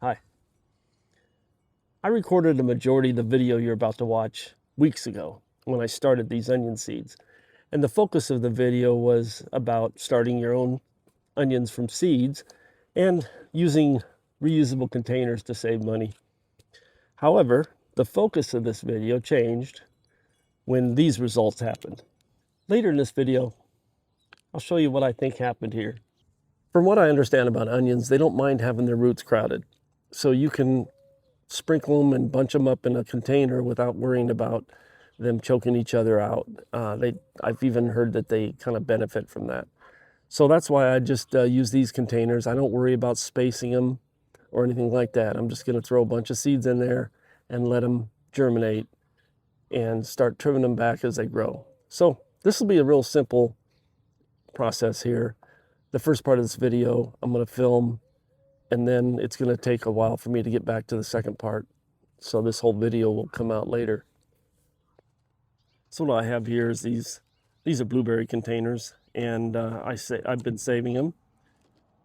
Hi. I recorded a majority of the video you're about to watch weeks ago when I started these onion seeds. And the focus of the video was about starting your own onions from seeds and using reusable containers to save money. However, the focus of this video changed when these results happened. Later in this video, I'll show you what I think happened here. From what I understand about onions, they don't mind having their roots crowded. So you can sprinkle them and bunch them up in a container without worrying about them choking each other out. I've even heard that they kind of benefit from that. So that's why I just use these containers. I don't worry about spacing them or anything like that. I'm just going to throw a bunch of seeds in there and let them germinate and start trimming them back as they grow. So this will be a real simple process here. The first part of this video I'm going to film, and then it's going to take a while for me to get back to the second part. So this whole video will come out later. So what I have here is these are blueberry containers, and I've been saving them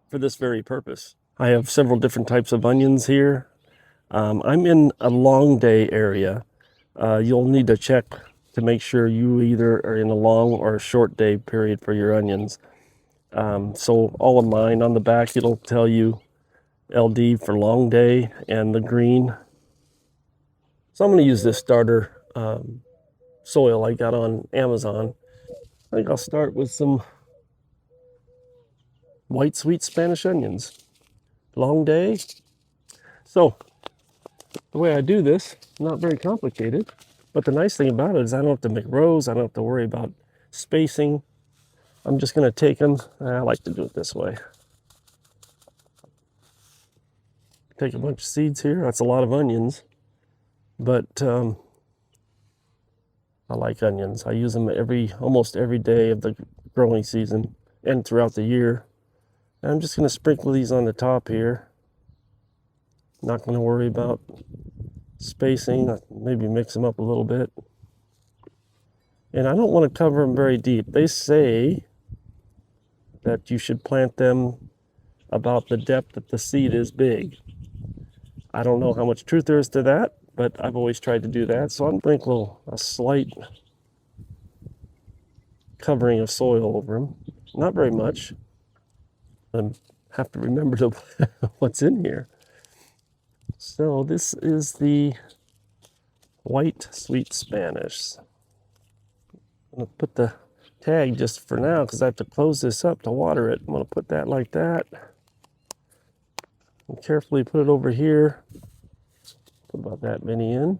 for this very purpose. I have several different types of onions here. I'm in a long day area. You'll need to check to make sure you either are in a long or a short day period for your onions. So all of mine on the back, it'll tell you LD for long day and the green. So I'm going to use this starter soil I got on Amazon. I think I'll start with some white sweet Spanish onions. Long day. So the way I do this, not very complicated, but the nice thing about it is I don't have to make rows. I don't have to worry about spacing. I'm just going to take them. I like to do it this way. Take a bunch of seeds here. That's a lot of onions, but I like onions. I use them almost every day of the growing season and throughout the year. And I'm just going to sprinkle these on the top here. Not going to worry about spacing. Maybe mix them up a little bit. And I don't want to cover them very deep. They say that you should plant them about the depth that the seed is big. I don't know how much truth there is to that, but I've always tried to do that. So I'm going to sprinkle a slight covering of soil over them. Not very much. I have to remember what's in here. So this is the white sweet Spanish. I'm going to put the tag just for now because I have to close this up to water it. I'm going to put that like that. And carefully put it over here. Put about that many in.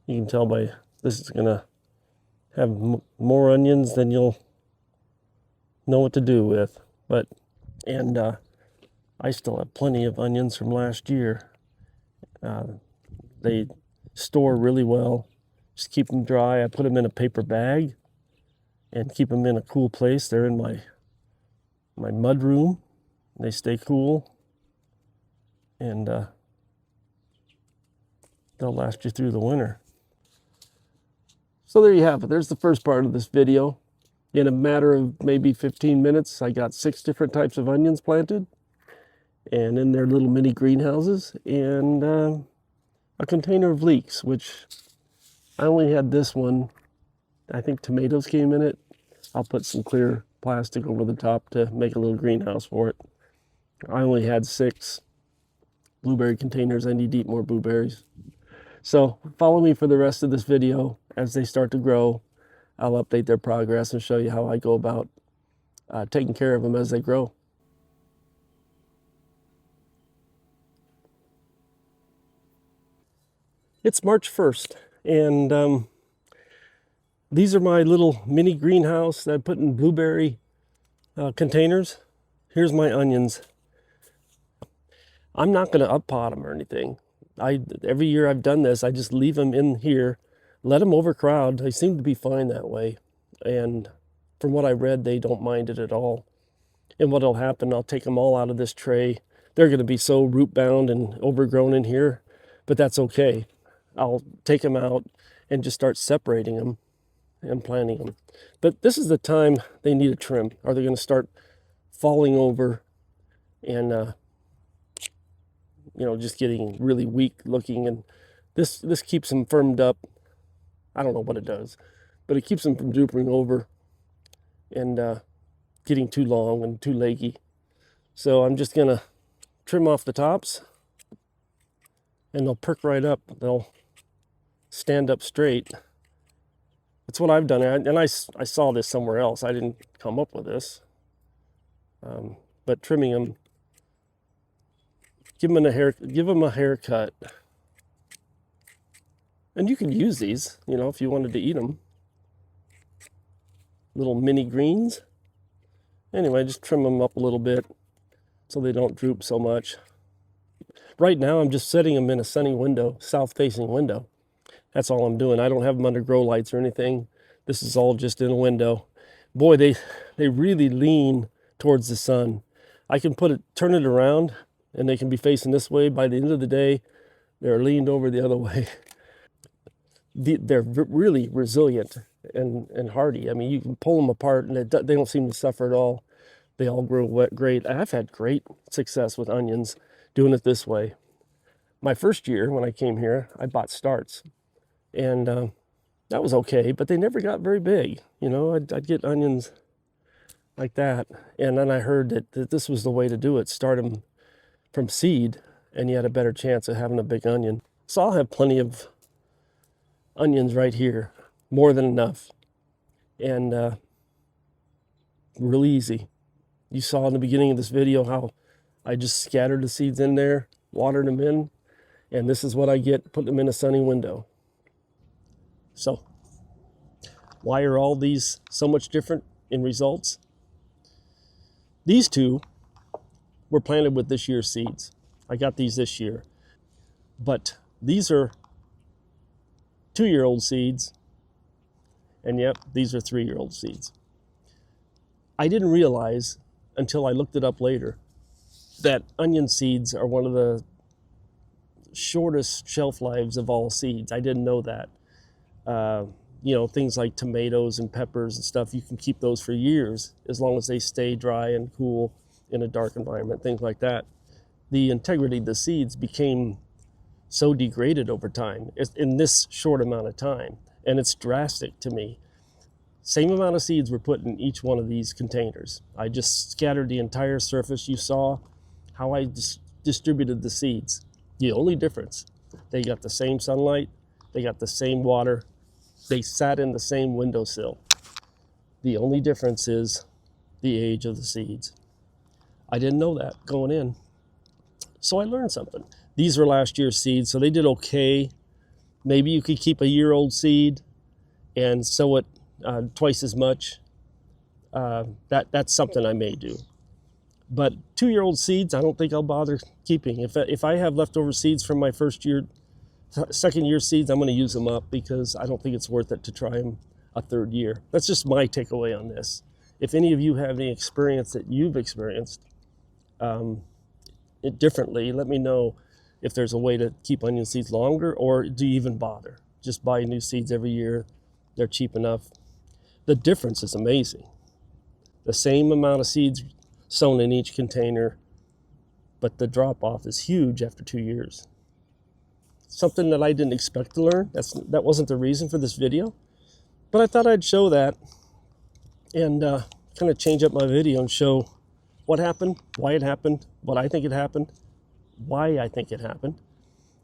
You can tell by this is going to have more onions than you'll know what to do with. And I still have plenty of onions from last year. They store really well. Just keep them dry. I put them in a paper bag and keep them in a cool place. They're in my mud room. They stay cool, and they'll last you through the winter. So there you have it. There's the first part of this video. In a matter of maybe 15 minutes, I got 6 different types of onions planted and in their little mini greenhouses, and a container of leeks, which I only had this one. I think tomatoes came in it. I'll put some clear plastic over the top to make a little greenhouse for it. I only had 6 blueberry containers. I need to eat more blueberries. So follow me for the rest of this video. As they start to grow, I'll update their progress and show you how I go about taking care of them as they grow. It's March 1st, and these are my little mini greenhouse that I put in blueberry containers. Here's my onions. I'm not going to up-pot them or anything. Every year I've done this, I just leave them in here, let them overcrowd. They seem to be fine that way. And from what I read, they don't mind it at all. And what'll happen, I'll take them all out of this tray. They're going to be so root bound and overgrown in here, but that's okay. I'll take them out and just start separating them. and planting them. But this is the time they need a trim, or they're going to start falling over and just getting really weak looking. And this keeps them firmed up. I don't know what it does, but it keeps them from drooping over and getting too long and too leggy. So I'm just gonna trim off the tops, and they'll perk right up. They'll stand up straight. That's what I've done, and I saw this somewhere else. I didn't come up with this, but trimming them, give them a haircut, and you can use these, if you wanted to eat them. Little mini greens. Anyway, just trim them up a little bit so they don't droop so much. Right now, I'm just setting them in a sunny window, south-facing window. That's all I'm doing. I don't have them under grow lights or anything. This is all just in a window. Boy, they really lean towards the sun. I can turn it around, and they can be facing this way. By the end of the day, they're leaned over the other way. They're really resilient and hardy. I mean, you can pull them apart, and they don't seem to suffer at all. They all grow great. I've had great success with onions doing it this way. My first year when I came here, I bought starts, and that was okay, but they never got very big. I'd get onions like that, and then I heard that this was the way to do it. Start them from seed, and you had a better chance of having a big onion. So I'll have plenty of onions right here, more than enough, and really easy. You saw in the beginning of this video how I just scattered the seeds in there, watered them in, and this is what I get, put them in a sunny window. So why are all these so much different in results? These two were planted with this year's seeds. I got these this year, but these are 2-year-old seeds, and yep, these are 3-year-old seeds. I didn't realize until I looked it up later that onion seeds are one of the shortest shelf lives of all seeds. I didn't know that. Things like tomatoes and peppers and stuff, you can keep those for years as long as they stay dry and cool in a dark environment, things like that. The integrity of the seeds became so degraded over time in this short amount of time, and it's drastic to me. Same amount of seeds were put in each one of these containers. I just scattered the entire surface. You saw how I distributed the seeds. The only difference, they got the same sunlight, they got the same water, they sat in the same windowsill. The only difference is the age of the seeds. I didn't know that going in, so I learned something. These were last year's seeds, so they did okay. Maybe you could keep a year-old seed and sow it twice as much. That's something I may do. But 2-year-old seeds, I don't think I'll bother keeping. If I have leftover seeds from my second year seeds, I'm going to use them up because I don't think it's worth it to try them a third year. That's just my takeaway on this. If any of you have any experience that you've experienced it differently, let me know if there's a way to keep onion seeds longer, or do you even bother? Just buy new seeds every year. They're cheap enough. The difference is amazing. The same amount of seeds sown in each container, but the drop-off is huge after 2 years. Something that I didn't expect to learn. That wasn't the reason for this video, but I thought I'd show that and kind of change up my video and show what happened, why it happened, what I think it happened, why I think it happened,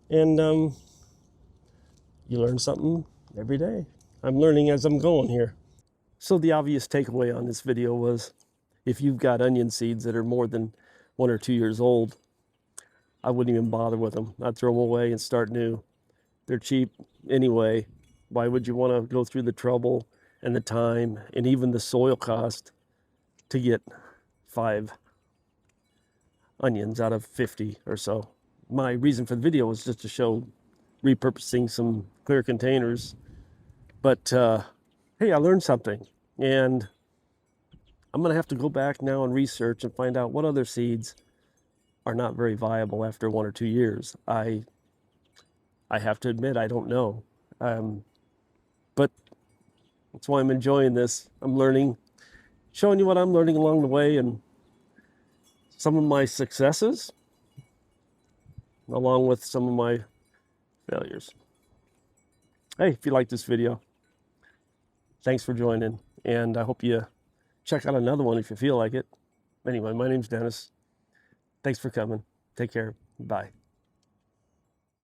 and you learn something every day. I'm learning as I'm going here. So the obvious takeaway on this video was, if you've got onion seeds that are more than 1 or 2 years old, I wouldn't even bother with them. I'd throw them away and start new. They're cheap anyway. Why would you want to go through the trouble and the time and even the soil cost to get 5 onions out of 50 or so? My reason for the video was just to show repurposing some clear containers. But hey, I learned something, and I'm going to have to go back now and research and find out what other seeds are not very viable after 1 or 2 years. I have to admit, I don't know. But That's why I'm enjoying this. I'm learning, showing you what I'm learning along the way and some of my successes, along with some of my failures. Hey, if you like this video, thanks for joining, and I hope you check out another one if you feel like it. Anyway, my name's Dennis. Thanks for coming. Take care. Bye.